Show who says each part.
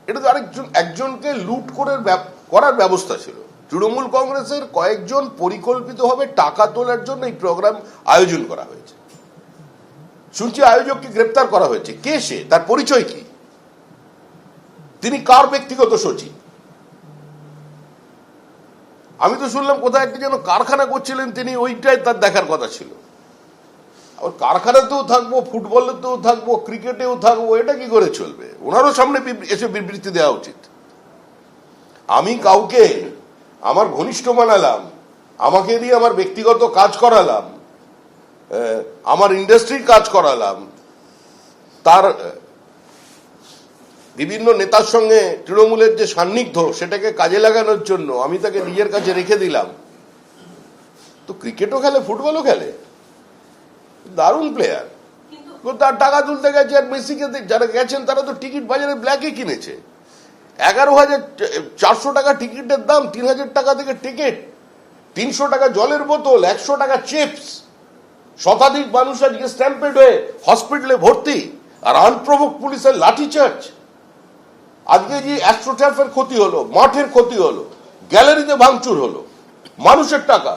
Speaker 1: এটা তো একজনকে লুট করার ব্যবস্থা ছিল। তৃণমূল কংগ্রেসের কয়েকজন পরিকল্পিতভাবে টাকা তোলার জন্য এই প্রোগ্রাম আয়োজন করা হয়েছে। শুনছি আয়োজককে গ্রেপ্তার করা হয়েছে। কে সে? তার পরিচয় কি? তিনি কার ব্যক্তিগত সচিব? আমি তো শুনলাম কোথায় একটা যেন কারখানা করছিলেন তিনি, ওইটাই তার দেখার কথা ছিল। আর কারখানাতেও থাকবো, ফুটবলেতেও থাকবো, ক্রিকেটেও থাকবো, এটা কি করে চলবে? ওনারও সামনে এসে বিবৃতি দেওয়া উচিত। আমি কাউকে আমার ঘনিষ্ঠ বানালাম, আমাকে দিয়ে আমার ব্যক্তিগত কাজ করালাম, আমার ইন্ডাস্ট্রির কাজ করালাম, তার বিভিন্ন নেতার সঙ্গে তৃণমূলের যে সান্নিধ্য সেটাকে কাজে লাগানোর জন্য আমি তাকে নিজের কাছে রেখে দিলাম। তো ক্রিকেটও খেলে, ফুটবলও খেলে, দারুণ প্লেয়ার। তার টাকা তুলতে গেছে। আর মেসিকে যারা গেছেন তারা তো টিকিট বাজারে ব্ল্যাকে কিনেছে। 11,400 টাকা টিকিটের দাম, 3,000 টাকা থেকে টিকিট, 300 টাকা জলের বোতল, 100 টাকা চিপস। শতাধিক মানুষ আজকে স্ট্যাম্পেড হয়ে হসপিটালে ভর্তি, আর আনপ্রভোক পুলিশের লাঠিচার্জ। আজকে যে অ্যাস্ট্রোটার্ফের ক্ষতি হলো, মাঠের ক্ষতি হলো, গ্যালারিতে ভাঙচুর হলো, মানুষের টাকা।